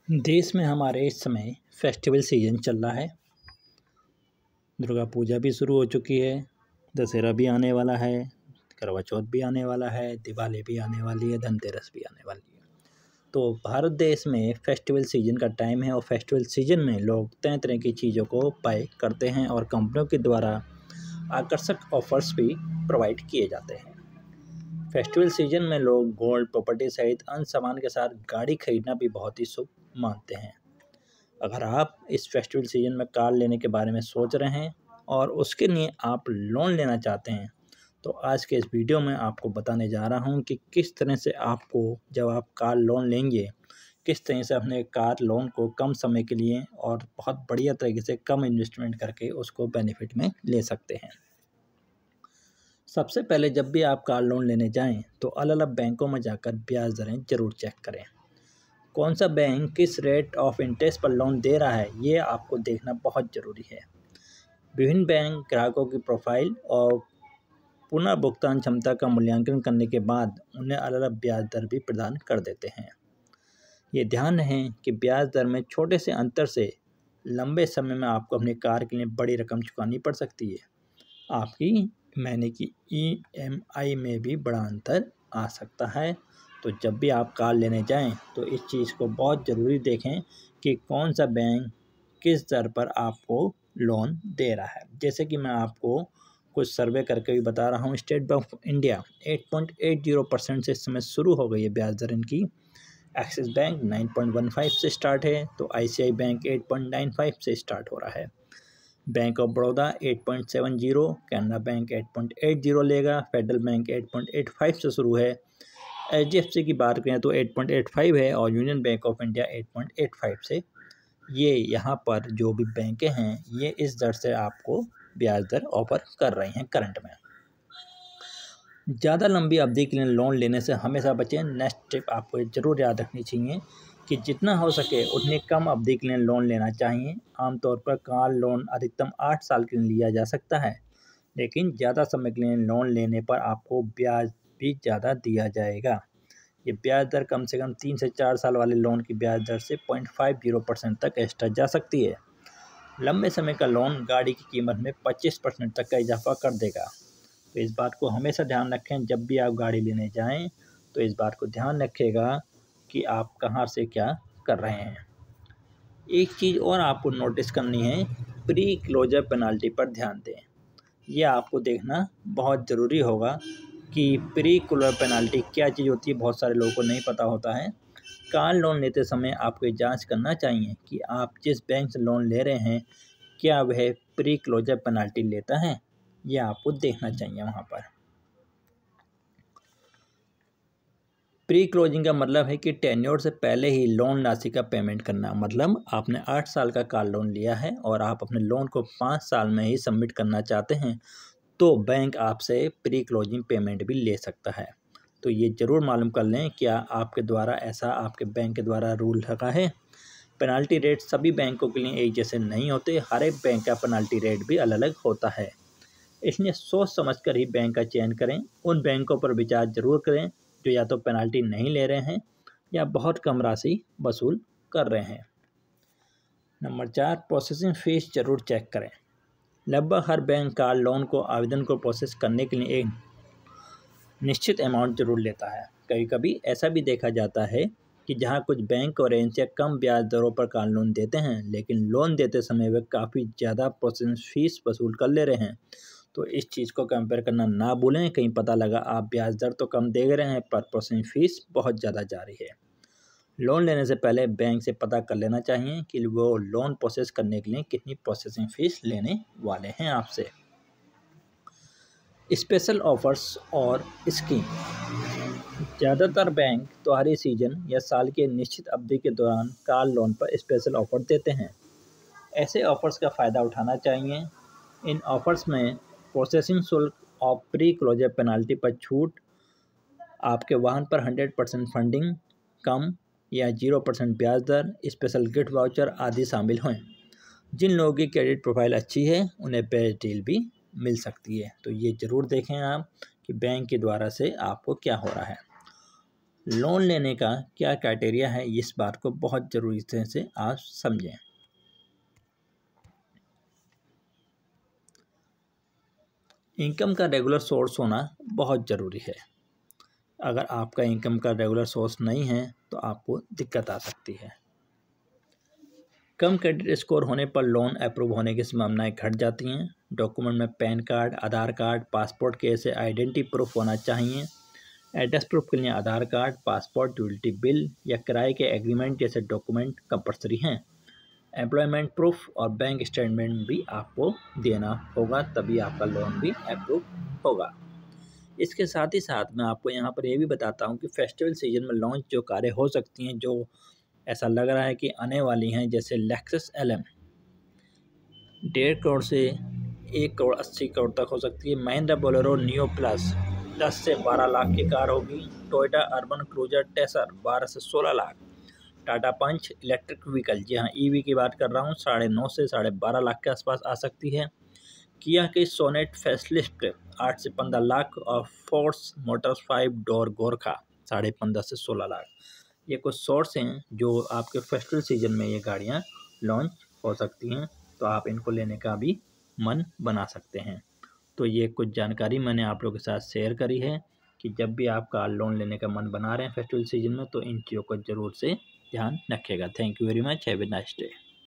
देश में हमारे इस समय फेस्टिवल सीजन चल रहा है। दुर्गा पूजा भी शुरू हो चुकी है, दशहरा भी आने वाला है, करवा चौथ भी आने वाला है, दिवाली भी आने वाली है, धनतेरस भी आने वाली है। तो भारत देश में फेस्टिवल सीजन का टाइम है और फेस्टिवल सीजन में लोग तरह तरह की चीज़ों को बाय करते हैं और कंपनियों के द्वारा आकर्षक ऑफर्स भी प्रोवाइड किए जाते हैं। फेस्टिवल सीजन में लोग गोल्ड, प्रॉपर्टी सहित अन्य सामान के साथ गाड़ी खरीदना भी बहुत ही शुभ मानते हैं। अगर आप इस फेस्टिवल सीजन में कार लेने के बारे में सोच रहे हैं और उसके लिए आप लोन लेना चाहते हैं, तो आज के इस वीडियो में आपको बताने जा रहा हूं कि किस तरह से आपको जब आप कार लोन लेंगे, किस तरह से अपने कार लोन को कम समय के लिए और बहुत बढ़िया तरीके से कम इन्वेस्टमेंट करके उसको बेनिफिट में ले सकते हैं। सबसे पहले जब भी आप कार लोन लेने जाएं तो अलग अलग बैंकों में जाकर ब्याज दरें ज़रूर चेक करें। कौन सा बैंक किस रेट ऑफ इंटरेस्ट पर लोन दे रहा है, ये आपको देखना बहुत ज़रूरी है। विभिन्न बैंक ग्राहकों की प्रोफाइल और पुनः भुगतान क्षमता का मूल्यांकन करने के बाद उन्हें अलग अलग ब्याज दर भी प्रदान कर देते हैं। ये ध्यान रहे कि ब्याज दर में छोटे से अंतर से लंबे समय में आपको अपनी कार के लिए बड़ी रकम चुकानी पड़ सकती है। आपकी महीने की EMI में भी बड़ा अंतर आ सकता है। तो जब भी आप कार लेने जाएं तो इस चीज़ को बहुत ज़रूरी देखें कि कौन सा बैंक किस दर पर आपको लोन दे रहा है। जैसे कि मैं आपको कुछ सर्वे करके भी बता रहा हूं। स्टेट बैंक ऑफ इंडिया 8.80% से इस समय शुरू हो गई है ब्याज दर इनकी। एक्सिस बैंक 9.15 से स्टार्ट है, तो ICICI बैंक 8.95 से स्टार्ट हो रहा है। Bank of Baroda 8.70, Canara bank 8.80 लेगा, फेडरल बैंक 8.85 से शुरू है। HDFC की बात करें तो 8.85 है और यूनियन बैंक ऑफ इंडिया 8.85 से। ये यहाँ पर जो भी बैंकें हैं ये इस दर से आपको ब्याज दर ऑफर कर रही हैं करंट में। ज़्यादा लंबी अवधि के लिए लोन लेने से हमेशा बचें। नेक्स्ट टिप आपको ज़रूर याद रखनी चाहिए कि जितना हो सके उतनी कम अवधि के लिए लोन लेना चाहिए। आमतौर पर कार लोन अधिकतम 8 साल के लिए लिया जा सकता है, लेकिन ज़्यादा समय के लिए लोन लेने पर आपको ब्याज भी ज़्यादा दिया जाएगा। ये ब्याज दर कम से कम 3 से 4 साल वाले लोन की ब्याज दर से 0.50% तक एक्स्ट्रा जा सकती है। लंबे समय का लोन गाड़ी की कीमत में 25% तक का इजाफा कर देगा। तो इस बात को हमेशा ध्यान रखें, जब भी आप गाड़ी लेने जाएं तो इस बात को ध्यान रखिएगा कि आप कहां से क्या कर रहे हैं। एक चीज़ और आपको नोटिस करनी है, प्री क्लोजर पेनाल्टी पर ध्यान दें। यह आपको देखना बहुत ज़रूरी होगा कि प्री क्लोजर पेनाल्टी क्या चीज़ होती है। बहुत सारे लोगों को नहीं पता होता है। कार लोन लेते समय आपको ये जांच करना चाहिए कि आप जिस बैंक से लोन ले रहे हैं क्या वह प्री क्लोजर पेनाल्टी लेता है, यह आपको देखना चाहिए वहाँ पर। प्री क्लोजिंग का मतलब है कि टेन्योर से पहले ही लोन राशि का पेमेंट करना। मतलब आपने 8 साल का कार लोन लिया है और आप अपने लोन को 5 साल में ही सबमिट करना चाहते हैं, तो बैंक आपसे प्री क्लोजिंग पेमेंट भी ले सकता है। तो ये ज़रूर मालूम कर लें क्या आपके द्वारा ऐसा आपके बैंक के द्वारा रूल रखा है। पेनाल्टी रेट सभी बैंकों के लिए एक जैसे नहीं होते, हर एक बैंक का पेनाल्टी रेट भी अलग अलग होता है। इसलिए सोच समझकर ही बैंक का चयन करें। उन बैंकों पर विचार जरूर करें जो या तो पेनाल्टी नहीं ले रहे हैं या बहुत कम राशि वसूल कर रहे हैं। नंबर 4, प्रोसेसिंग फ़ीस जरूर चेक करें। लगभग हर बैंक कार लोन को आवेदन को प्रोसेस करने के लिए एक निश्चित अमाउंट जरूर लेता है। कभी कभी ऐसा भी देखा जाता है कि जहां कुछ बैंक और एजेंसियां कम ब्याज दरों पर कार लोन देते हैं, लेकिन लोन देते समय वे काफ़ी ज़्यादा प्रोसेसिंग फ़ीस वसूल कर ले रहे हैं। तो इस चीज़ को कंपेयर करना ना भूलें। कहीं पता लगा आप ब्याज दर तो कम दे रहे हैं पर प्रोसेसिंग फ़ीस बहुत ज़्यादा जा रही है। लोन लेने से पहले बैंक से पता कर लेना चाहिए कि वो लोन प्रोसेस करने के लिए कितनी प्रोसेसिंग फ़ीस लेने वाले हैं आपसे। स्पेशल ऑफर्स और स्कीम। ज़्यादातर बैंक त्योहारी सीजन या साल के निश्चित अवधि के दौरान कार लोन पर स्पेशल ऑफर देते हैं। ऐसे ऑफर्स का फ़ायदा उठाना चाहिए। इन ऑफर्स में प्रोसेसिंग शुल्क और प्री क्लोजर पेनाल्टी पर छूट, आपके वाहन पर 100% फंडिंग कम या 0% ब्याज दर, स्पेशल गिफ्ट वाउचर आदि शामिल हैं। जिन लोगों की क्रेडिट प्रोफाइल अच्छी है उन्हें बेस्ट डील भी मिल सकती है। तो ये ज़रूर देखें आप कि बैंक के द्वारा से आपको क्या हो रहा है। लोन लेने का क्या क्राइटेरिया है, इस बात को बहुत ज़रूरी से आप समझें। इनकम का रेगुलर सोर्स होना बहुत ज़रूरी है। अगर आपका इनकम का रेगुलर सोर्स नहीं है तो आपको दिक्कत आ सकती है। कम क्रेडिट स्कोर होने पर लोन अप्रूव होने की संभावनाएं घट जाती हैं। डॉक्यूमेंट में पैन कार्ड, आधार कार्ड, पासपोर्ट के ऐसे आइडेंटिटी प्रूफ होना चाहिए। एड्रेस प्रूफ के लिए आधार कार्ड, पासपोर्ट, यूटिलिटी बिल या किराए के एग्रीमेंट जैसे डॉक्यूमेंट कंपलसरी हैं। एम्प्लॉयमेंट प्रूफ और बैंक स्टेटमेंट भी आपको देना होगा, तभी आपका लोन भी अप्रूव होगा। इसके साथ ही साथ मैं आपको यहाँ पर ये भी बताता हूँ कि फेस्टिवल सीजन में लॉन्च जो कारें हो सकती हैं, जो ऐसा लग रहा है कि आने वाली हैं, जैसे लेक्सस LM 1.5 करोड़ से 1 करोड़ 80 करोड़ तक हो सकती है। महिंद्रा बोलेरो नियो प्लस 10 से 12 लाख की कार होगी। टोयोटा अर्बन क्रूजर टेसर 12 से 16 लाख। टाटा पंच इलेक्ट्रिक व्हीकल, जी हाँ EV की बात कर रहा हूँ, 9.5 से 12.5 लाख के आसपास आ सकती है। किया की सोनेट फेसलिफ्ट 8 से 15 लाख और फोर्स मोटर्स 5 डोर गोरखा 15.5 से 16 लाख। ये कुछ सोर्स हैं जो आपके फेस्टिवल सीजन में ये गाड़ियाँ लॉन्च हो सकती हैं, तो आप इनको लेने का भी मन बना सकते हैं। तो ये कुछ जानकारी मैंने आप लोगों के साथ शेयर करी है कि जब भी आप कार लोन लेने का मन बना रहे हैं फेस्टिवल सीजन में, तो इन चीज़ों को ज़रूर से ध्यान रखिएगा। Thank you very much, have a nice day.